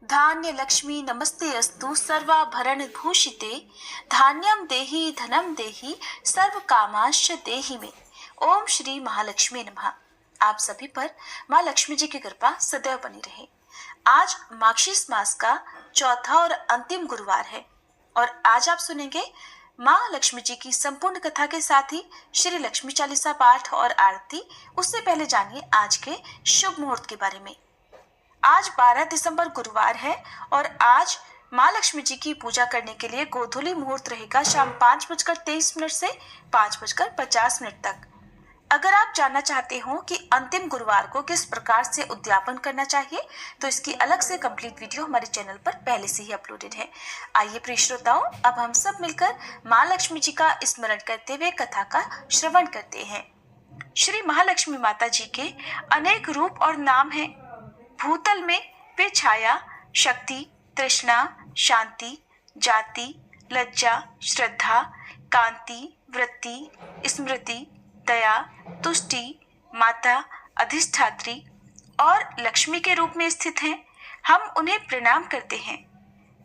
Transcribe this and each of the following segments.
धान्य लक्ष्मी नमस्ते अस्तु सर्वाभरण भूषिते धान्यम देहि धनम देहि सर्व कामांश देहि में। ओम श्री महालक्ष्मी नमः। आप सभी पर माँ लक्ष्मी जी की कृपा सदैव बनी रहे। आज मार्गशीर्ष मास का चौथा और अंतिम गुरुवार है और आज आप सुनेंगे माँ लक्ष्मी जी की संपूर्ण कथा के साथ ही श्री लक्ष्मी चालीसा पाठ और आरती। उससे पहले जानिए आज के शुभ मुहूर्त के बारे में। आज 12 दिसंबर गुरुवार है और आज माँ लक्ष्मी जी की पूजा करने के लिए गोधूली मुहूर्त रहेगा शाम 5:23 से 5:50 तक। अगर आप जानना चाहते हो कि अंतिम गुरुवार को किस प्रकार से उद्यापन करना चाहिए तो इसकी अलग से कंप्लीट वीडियो हमारे चैनल पर पहले से ही अपलोडेड है। आइए प्रिय श्रोताओं, अब हम सब मिलकर माँ लक्ष्मी जी का स्मरण करते हुए कथा का श्रवण करते हैं। श्री महालक्ष्मी माता जी के अनेक रूप और नाम हैं। भूतल में वे छाया, शक्ति, तृष्णा, शांति, जाति, लज्जा, श्रद्धा, कांति, वृत्ति, स्मृति, दया, तुष्टि, माता, अधिष्ठात्री और लक्ष्मी के रूप में स्थित हैं। हम उन्हें प्रणाम करते हैं।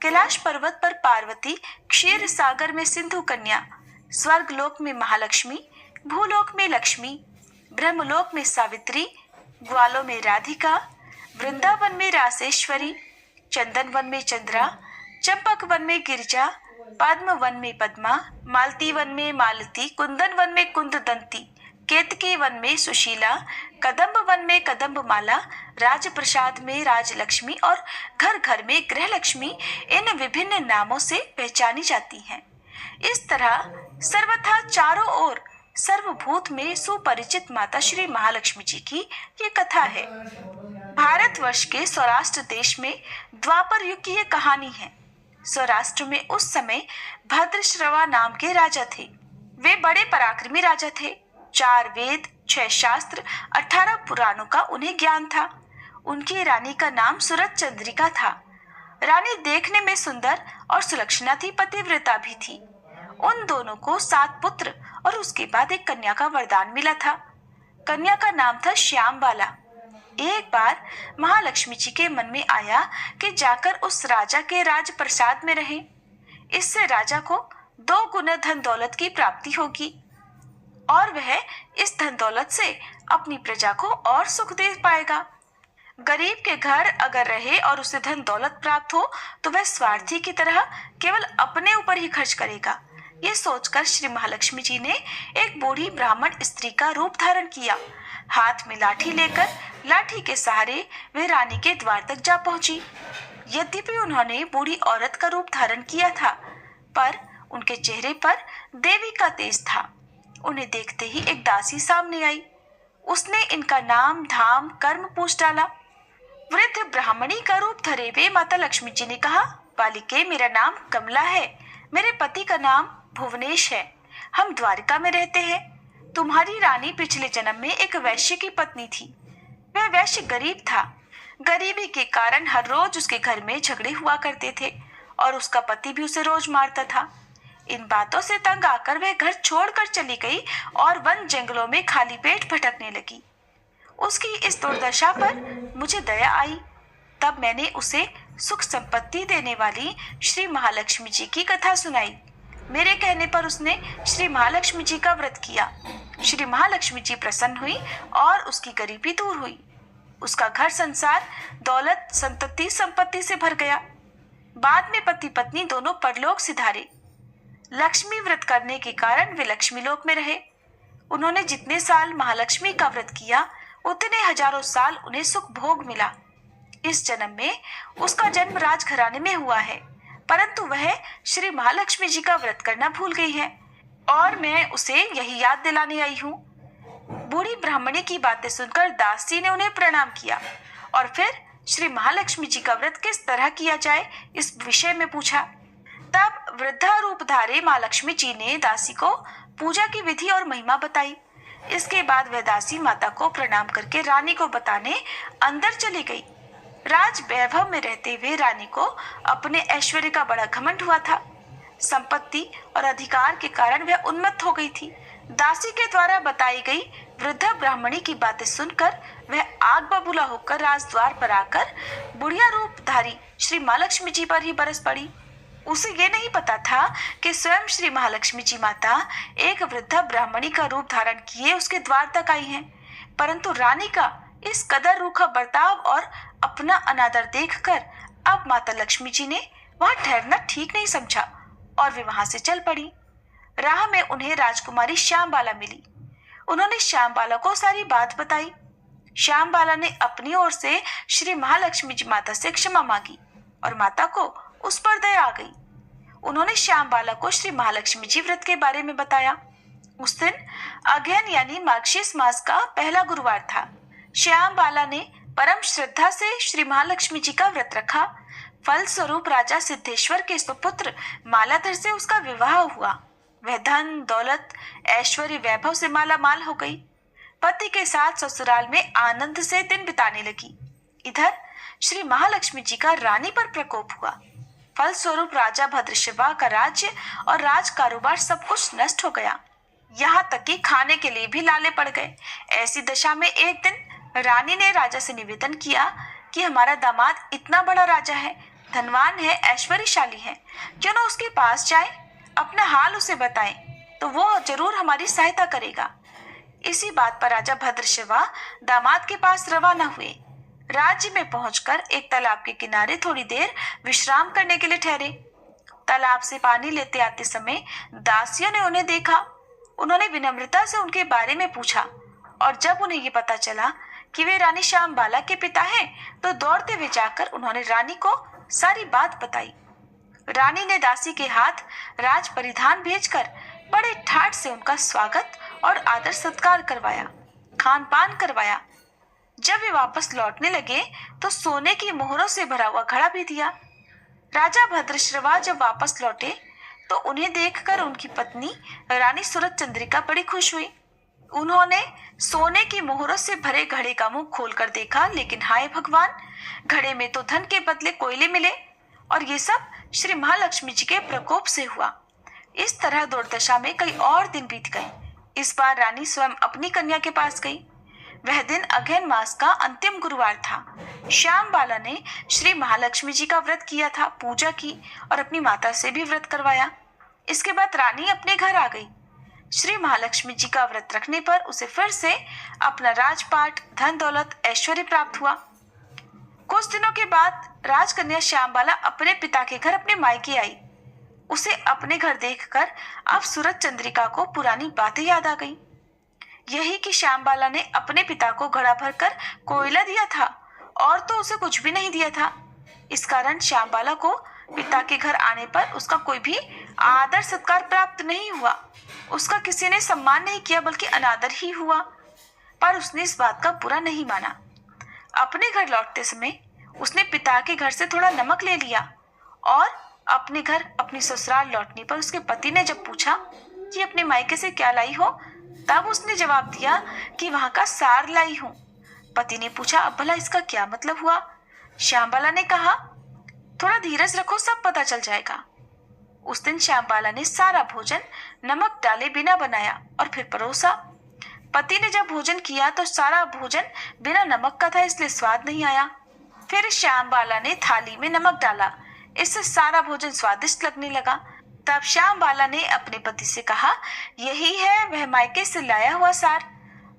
कैलाश पर्वत पर पार्वती, क्षीर सागर में सिंधु कन्या, स्वर्ग लोक में महालक्ष्मी, भूलोक में लक्ष्मी, ब्रह्मलोक में सावित्री, ग्वालों में राधिका, वृंदावन में रासेश्वरी, चंदन वन में चंद्रा, चंपक वन में गिरिजा, पद्म वन में पद्मा, मालती वन में मालती, कुंदन वन में कुंददंती, केतकी वन में सुशीला, कदम्ब वन में कदम्ब माला, राजप्रसाद में राजलक्ष्मी और घर घर में गृहलक्ष्मी इन विभिन्न नामों से पहचानी जाती हैं। इस तरह सर्वथा चारों ओर सर्वभूत में सुपरिचित माता श्री महालक्ष्मी जी की ये कथा है। भारतवर्ष के सौराष्ट्र देश में द्वापर युग की ये कहानी है। सौराष्ट्र में उस समय भद्रश्रवा नाम के राजा थे। वे बड़े पराक्रमी राजा थे। 4 वेद, 6 शास्त्र, 18 पुराणों का उन्हें ज्ञान था। उनकी रानी का नाम सूरत चंद्रिका था। रानी देखने में सुंदर और सुलक्षणा थी, पतिव्रता भी थी। उन दोनों को 7 पुत्र और उसके बाद एक कन्या का वरदान मिला था। कन्या का नाम था श्यामबाला। एक बार महालक्ष्मी जी के मन में आया कि जाकर उस राजा के राजप्रसाद में रहें। इससे राजा को 2 गुना धन दौलत की प्राप्ति होगी और वह इस धन दौलत से अपनी प्रजा को और सुख दे पाएगा। गरीब के घर अगर रहे और उसे धन दौलत प्राप्त हो तो वह स्वार्थी की तरह केवल अपने ऊपर ही खर्च करेगा। ये सोचकर श्री महालक्ष्मी जी ने एक बूढ़ी ब्राह्मण स्त्री का रूप धारण किया। हाथ में लाठी लेकर लाठी के सहारे वे रानी के द्वार तक जा पहुंची। यद्यपि उन्होंने बूढ़ी औरत का रूप धारण किया था, पर उनके चेहरे पर देवी का तेज था। उन्हें देखते ही एक दासी सामने आई। उसने इनका नाम, धाम, कर्म पूछ डाला। वृद्ध ब्राह्मणी का रूप धरे हुए माता लक्ष्मी जी ने कहा, बालिके, मेरा नाम कमला है। मेरे पति का नाम भुवनेश है। हम द्वारिका में रहते हैं। तुम्हारी रानी पिछले जन्म में एक वैश्य की पत्नी थी। वह वैश्य गरीब था। गरीबी के कारण हर रोज उसके घर में झगड़े हुआ करते थे और उसका पति भी उसे रोज मारता था। इन बातों से तंग आकर वह घर छोड़कर चली गई और वन जंगलों में खाली पेट भटकने लगी। उसकी इस दुर्दशा पर मुझे दया आई। तब मैंने उसे सुख संपत्ति देने वाली श्री महालक्ष्मी जी की कथा सुनाई। मेरे कहने पर उसने श्री महालक्ष्मी जी का व्रत किया। श्री महालक्ष्मी जी प्रसन्न हुई और उसकी गरीबी दूर हुई। उसका घर संसार दौलत, संतति, संपत्ति से भर गया। बाद में पति पत्नी दोनों परलोक सिधारे। लक्ष्मी व्रत करने के कारण वे लक्ष्मी लोक में रहे। उन्होंने जितने साल महालक्ष्मी का व्रत किया उतने हजारों साल उन्हें सुख भोग मिला। इस जन्म में उसका जन्म राजघराने में हुआ है, परंतु वह श्री महालक्ष्मी जी का व्रत करना भूल गई है और मैं उसे यही याद दिलाने आई हूँ। बूढ़ी ब्राह्मणी की बातें सुनकर दासी ने उन्हें प्रणाम किया और फिर श्री महालक्ष्मी जी का व्रत किस तरह किया जाए इस विषय में पूछा। तब वृद्धा रूपधारी माँ लक्ष्मी जी ने दासी को पूजा की विधि और महिमा बताई। इसके बाद वह दासी माता को प्रणाम करके रानी को बताने अंदर चली गई। राज वैभव में रहते हुए रानी को अपने ऐश्वर्य का बड़ा घमंड हुआ था। संपत्ति और अधिकार के कारण वह उन्मत्त हो गई थी। दासी के द्वारा बताई गई वृद्धा ब्राह्मणी की बातें सुनकर वह आग बबूला होकर राजद्वार पर आकर बुढ़िया रूपधारी श्री महालक्ष्मी जी पर ही बरस पड़ी। उसे ये नहीं पता था कि स्वयं श्री महालक्ष्मी जी माता एक वृद्धा ब्राह्मणी का रूप धारण किए उसके द्वार तक आई हैं। परंतु रानी का इस कदर रूखा बर्ताव और अपना अनादर देखकर अब माता लक्ष्मी जी ने वहां ठहरना ठीक नहीं समझा और वे वहां से चल पड़ी। राह में उन्हें राजकुमारी श्यामबाला मिली। उन्होंने श्यामबाला को सारी बात बताई। श्यामबाला ने अपनी ओर से श्री महालक्ष्मी जी माता से क्षमा मांगी और माता को उस पर दया आ गई। उन्होंने श्यामबाला को श्री महालक्ष्मी जी व्रत के बारे में बताया। उस दिन अगहन यानी मार्गशीर्ष मास का पहला गुरुवार था। श्यामबाला ने परम श्रद्धा से श्री महालक्ष्मी जी का व्रत रखा। फल स्वरूप राजा सिद्धेश्वर के सुपुत्र मालाधर से उसका विवाह हुआ। वह धन दौलत ऐश्वर्य वैभव से माला माल हो गई। पति के साथ ससुराल में आनंद से दिन बिताने लगी। इधर श्री महालक्ष्मी जी का रानी पर प्रकोप हुआ। फल स्वरूप राजा भद्रशिवा का राज्य और राज कारोबार सब कुछ नष्ट हो गया। यहाँ तक कि खाने के लिए भी लाले पड़ गए। ऐसी दशा में एक दिन रानी ने राजा से निवेदन किया कि हमारा दामाद इतना बड़ा राजा है, धनवान है, ऐश्वर्यशाली है, क्यों न उसके पास जाए, अपना हाल उसे बताएं तो वो जरूर हमारी सहायता करेगा। इसी बात पर राजा भद्रशिवा दामाद के पास रवाना हुए। राज्य में पहुंचकर एक तालाब के किनारे थोड़ी देर विश्राम करने के लिए ठहरे। तालाब से पानी लेते आते समय दासियों ने उन्हें देखा। उन्होंने विनम्रता से उनके बारे में पूछा और जब उन्हें ये पता चला कि वे रानी श्यामबाला के पिता हैं, तो दौड़ते हुए जाकर उन्होंने रानी को सारी बात बताई। रानी ने दासी के हाथ राज परिधान भेजकर बड़े ठाट से उनका स्वागत और आदर सत्कार करवाया, खान पान करवाया। जब वे वापस लौटने लगे तो सोने की मोहरों से भरा हुआ घड़ा भी दिया। राजा भद्रश्रवा जब वापस लौटे तो उन्हें देखकर उनकी पत्नी रानी सूरज चंद्रिका बड़ी खुश हुई। उन्होंने सोने की मोहरों से भरे घड़े का मुंह खोलकर देखा, लेकिन हाय भगवान, घड़े में तो धन के बदले कोयले मिले और ये सब श्री महालक्ष्मी जी के प्रकोप से हुआ। इस तरह दुर्दशा में कई और दिन बीत गए। इस बार रानी स्वयं अपनी कन्या के पास गई। वह दिन अगहन मास का अंतिम गुरुवार था। श्यामबाला ने श्री महालक्ष्मी जी का व्रत किया था, पूजा की और अपनी माता से भी व्रत करवाया। इसके बाद रानी अपने घर आ गई। श्री महालक्ष्मी जी का व्रत रखने पर उसे फिर से अपना राजपाट, धन दौलत, ऐश्वर्य प्राप्त हुआ। कुछ दिनों के बाद राजकन्या श्यामबाला अपने पिता के घर अपने मायके आई। उसे अपने घर देखकर अब सूरज चंद्रिका को पुरानी बातें याद आ गईं। यही कि श्यामबाला ने अपने पिता को घड़ा भरकर कोयला दिया था और तो उसे कुछ भी नहीं दिया था। इस कारण श्यामबाला को पिता के घर आने पर उसका कोई भी आदर सत्कार प्राप्त नहीं हुआ। उसका किसी ने सम्मान नहीं किया, बल्कि अनादर ही हुआ। पर उसने इस बात का बुरा नहीं माना। अपने घर लौटते समय उसने पिता के घर से थोड़ा नमक ले लिया और अपने घर अपनी ससुराल लौटने पर उसके पति ने जब पूछा कि अपने मायके से क्या लाई हो, तब उसने जवाब दिया कि वहां का सार लाई हूं। पति ने पूछा, अब भला इसका क्या मतलब हुआ? श्यामबाला ने कहा, थोड़ा धीरज रखो, सब पता चल जाएगा। उस दिन श्यामबाला ने सारा भोजन नमक डाले बिना बनाया और फिर परोसा। पति ने जब भोजन किया तो सारा भोजन बिना नमक का था, इसलिए स्वाद नहीं आया। फिर श्यामबाला ने थाली में नमक डाला, इससे सारा भोजन स्वादिष्ट लगने लगा। तब श्यामबाला ने अपने पति से कहा, यही है वह मायके से लाया हुआ सार।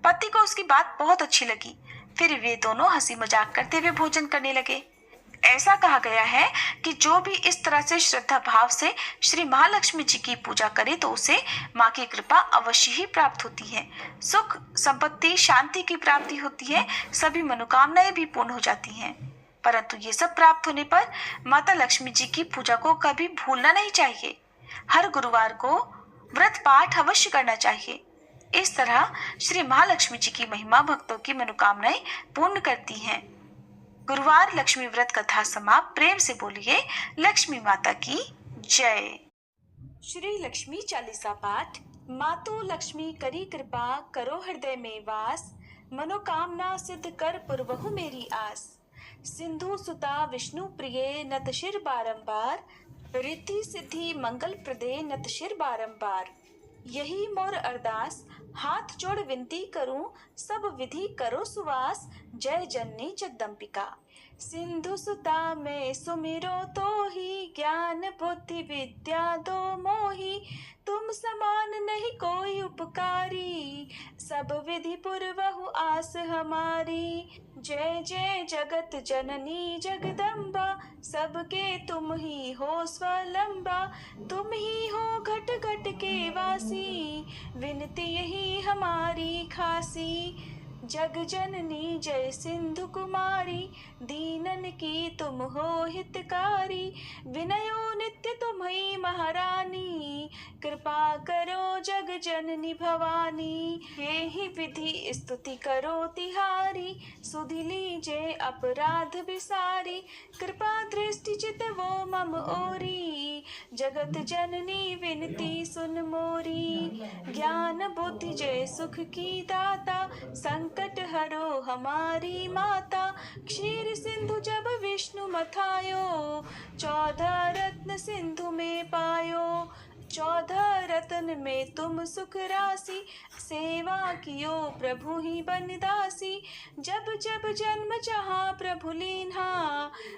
पति को उसकी बात बहुत अच्छी लगी। फिर वे दोनों हंसी मजाक करते हुए भोजन करने लगे। ऐसा कहा गया है कि जो भी इस तरह से श्रद्धा भाव से श्री महालक्ष्मी जी की पूजा करे तो उसे माँ की कृपा अवश्य ही प्राप्त होती है। सुख, संपत्ति, शांति की प्राप्ति होती है, सभी मनोकामनाएं भी पूर्ण हो जाती हैं। परंतु ये सब प्राप्त होने पर माता लक्ष्मी जी की पूजा को कभी भूलना नहीं चाहिए। हर गुरुवार को व्रत पाठ अवश्य करना चाहिए। इस तरह श्री महालक्ष्मी जी की महिमा भक्तों की मनोकामनाएं पूर्ण करती हैं। गुरुवार लक्ष्मी व्रत कथा समाप्त। प्रेम से बोलिए लक्ष्मी माता की जय। श्री लक्ष्मी चालीसा पाठ। मातु लक्ष्मी करी कृपा, करो हृदय में वास, मनोकामना सिद्ध कर पुरवहु मेरी आस। सिंधु सुता विष्णु प्रिय, नत शिर बारंबार, रिद्धि सिद्धि मंगल प्रदे, नत शिर बारंबार। यही मोर अरदास, हाथ जोड़ विनती करूं, सब विधि करो सुवास, जय जननी जगदम्बिका। सिंधु सुता में सुमिरो तो ही, ज्ञान बुद्धि विद्या दो मोही, तुम समान नहीं कोई उपकारी, सब विधि पुरवहु आस हमारी। जय जय जगत जननी जगदम्बा, सबके तुम ही हो स्वलंबा, तुम ही हो घट घट के वासी, विनती यही हमारी खासी। जग जननी जय सिंधु कुमारी, दीनन की तुम हो हितकारी, विनयो नित्य तुम ही महारानी, कृपा करो जग जननी भवानी। हे ही विधि स्तुति करो तिहारी, सुधि लीजे अपराध विसारी, कृपा दृष्टि चित वो मम ओरी, जगत जननी विनती सुन मोरी। ज्ञान बुद्धि जय सुख की दाता, संकट हरो हमारी माता, क्षीर सिंधु जब विष्णु मथायो, 14 रत्न सिंधु में पायो। 14 रत्न में तुम सुख राशि, सेवा कियो प्रभु ही बनदासी। जब जब जन्म जहाँ प्रभु लीन्हा,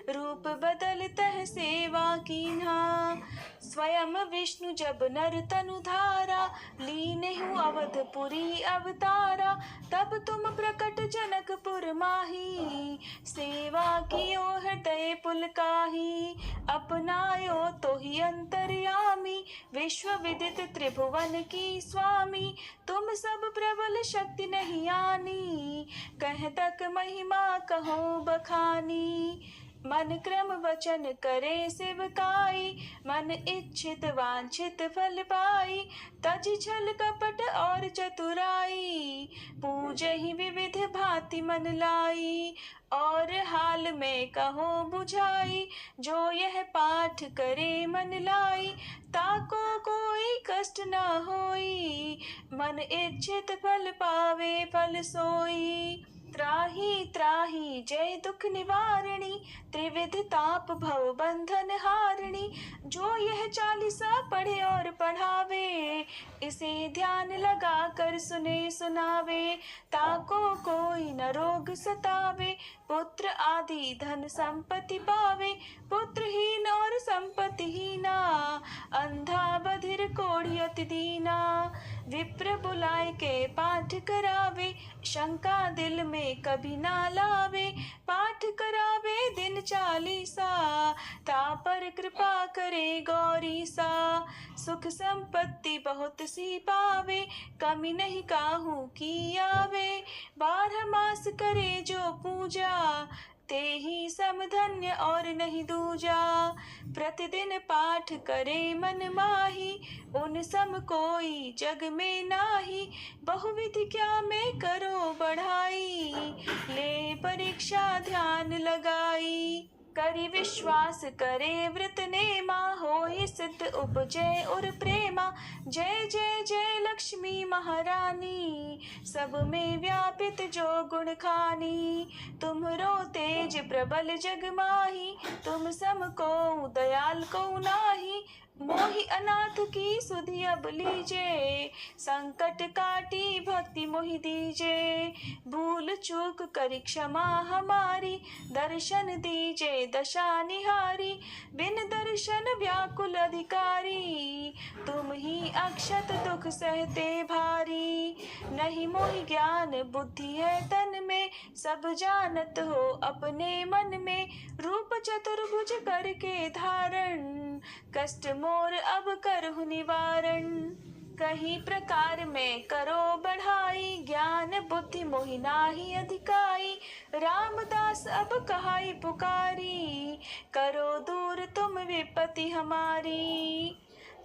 रूप बदल तह सेवा कीन्हा। स्वयं विष्णु जब नर तनु धारा, लीन हूँ अवधपुरी अवतारा, तब तुम प्रकट जनकपुर माही, सेवा कियो हृदय पुलकाही। अपनायो तो ही अंतर्यामी, विश्व विदित त्रिभुवन की स्वामी, तुम सब प्रबल शक्ति नहीं आनी, कह तक महिमा कहो बखानी। मन क्रम वचन करे सेवकाई, मन इच्छित वांछित फल पाई, तज छल कपट और चतुराई, पूजहि विविध भांति मन लाई। और हाल में कहो बुझाई, जो यह पाठ करे मन लाई, ताको कोई कष्ट न होई, मन इच्छित फल पावे फल सोई। त्राही त्राही जय दुख निवारणी, त्रिविध ताप भव बंधन हारणी, जो यह 40 पढ़े और पढ़ावे, इसे ध्यान लगा कर सुने सुनावे, ताको कोई न रोग सतावे, पुत्र आदि धन संपत्ति पावे, पुत्रहीन और संपत्तिहीना, अंधा बधिर कोढ़ी अति दीना। विप्र बुलाए के पाठ करावे, शंका दिल में कभी ना लावे, पाठ करावे दिन 40, ता पर कृपा करे गौरी सा। सुख संपत्ति बहुत सी पावे, कमी नहीं काहू की आवे, 12 मास करे जो पूजा, ते ही समधन्य और नहीं दूजा। प्रतिदिन पाठ करे मन माही, उन सम कोई जग में नाही, बहुविधि क्या में करो बढ़ाई, ले परीक्षा ध्यान लगाई। करी विश्वास करे व्रत नेमा, होई सिद्ध उपजय और प्रेमा। जय जय जय लक्ष्मी महारानी, सब में व्यापित जो गुण खानी, तुम्हरो तेज प्रबल जग माही, तुम सम को दयाल को नाही, मोहि अनाथ की सुधि अब लीजे, संकट काटी भक्ति मोहि दीजे। भूल चूक करी क्षमा हमारी, दर्शन दीजे दशा निहारी, बिन दर्शन व्याकुल अधिकारी, तुम ही अक्षत दुख सहते भारी। नहीं मोहि ज्ञान बुद्धि है तन में, सब जानत हो अपने मन में, रूप चतुर्भुज करके धारण, कष्ट मोर अब करहु निवारण। कहीं प्रकार में करो बढ़ाई, ज्ञान बुद्धि मोहि नाही अधिकाई, रामदास अब कहाई पुकारी, करो दूर तुम विपत्ति हमारी।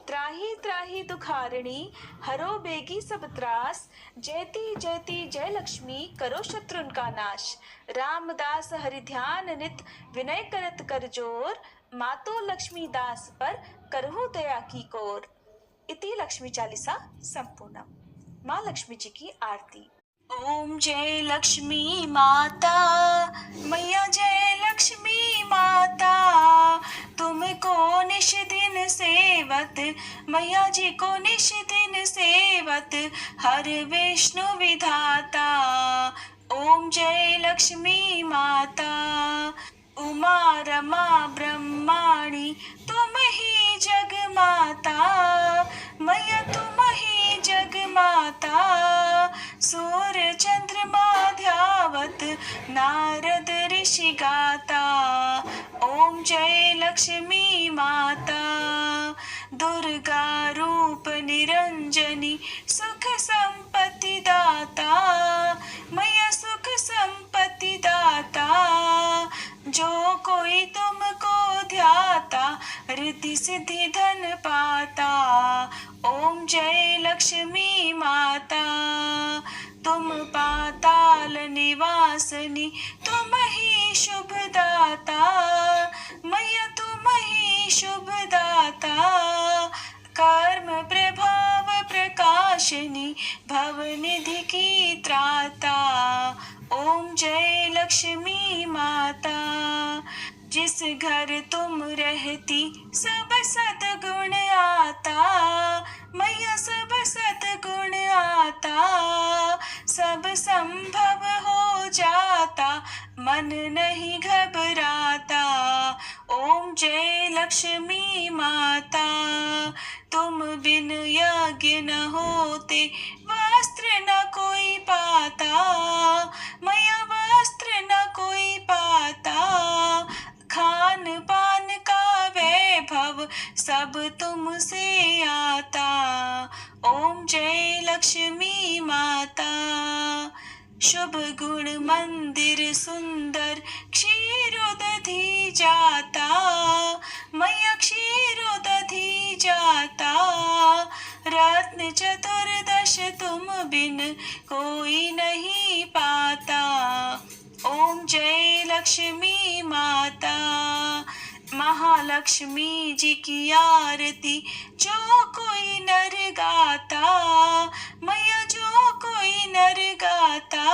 त्राही त्राही दुखारिणी, हरो बेगी सब त्रास, जयति जयति जय लक्ष्मी, करो शत्रुन का नाश। रामदास हरि ध्यान नित, विनय करत कर जोर, मातो लक्ष्मी दास पर करहु दया की कोर। इति लक्ष्मी चालीसा संपूर्णम। माँ लक्ष्मी जी की आरती। ओम जय लक्ष्मी माता, मैया जय लक्ष्मी माता, तुमको निश दिन सेवत, मैया जी को निश दिन सेवत हर विष्णु विधाता। ओम जय लक्ष्मी माता। उमा रमा ब्रह्माणी तुम ही जग माता, मैया तुम ही जग माता। सूर्य चंद्रमा ध्यावत नारद ऋषि गाता। ओम जय लक्ष्मी माता। दुर्गा रूप निरंजनी सुख संपत्ति दाता, मैया सुख संपत्ति दाता। जो कोई तुमको ध्याता रिद्धि सिद्धि धन पाता। ओम जय लक्ष्मी माता। तुम पाताल निवासनी तुम ही शुभ दाता, मैया तुम ही शुभ दाता। कर्म प्रभाव प्रकाशिनी भवनिधि की त्राता। ओम जय लक्ष्मी माता। जिस घर तुम रहती सब सद्गुण आता, मैया सब सद्गुण आता। सब संभव हो जाता मन नहीं घबराता। ओम जय लक्ष्मी माता। तुम बिन यज्ञ न होते वस्त्र न कोई पाता, मैया वस्त्र न कोई पाता। खान पान का वैभव सब तुमसे आता। ओम जय लक्ष्मी माता। शुभ गुण मंदिर सुंदर क्षीरोदधि जाता, मैया क्षीरोदधि जाता। रत्न चतुर्दश तुम बिन कोई नहीं पाता। ओम जय लक्ष्मी माता। महालक्ष्मी जी की आरती जो कोई नर गाता, मैया जो कोई नर गाता।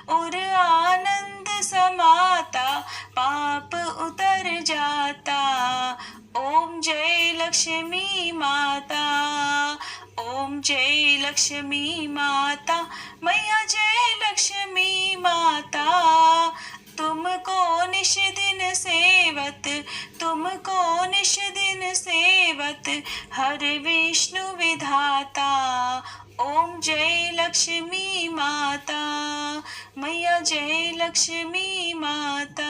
और आनंद समाता पाप उतर जाता। ओम जय लक्ष्मी माता। ओम जय लक्ष्मी माता। मैया जय लक्ष्मी माता। तुमको निश दिन सेवत, तुमको निश दिन सेवत हर विष्णु विधाता। ओम जय लक्ष्मी माता। मैया जय लक्ष्मी माता।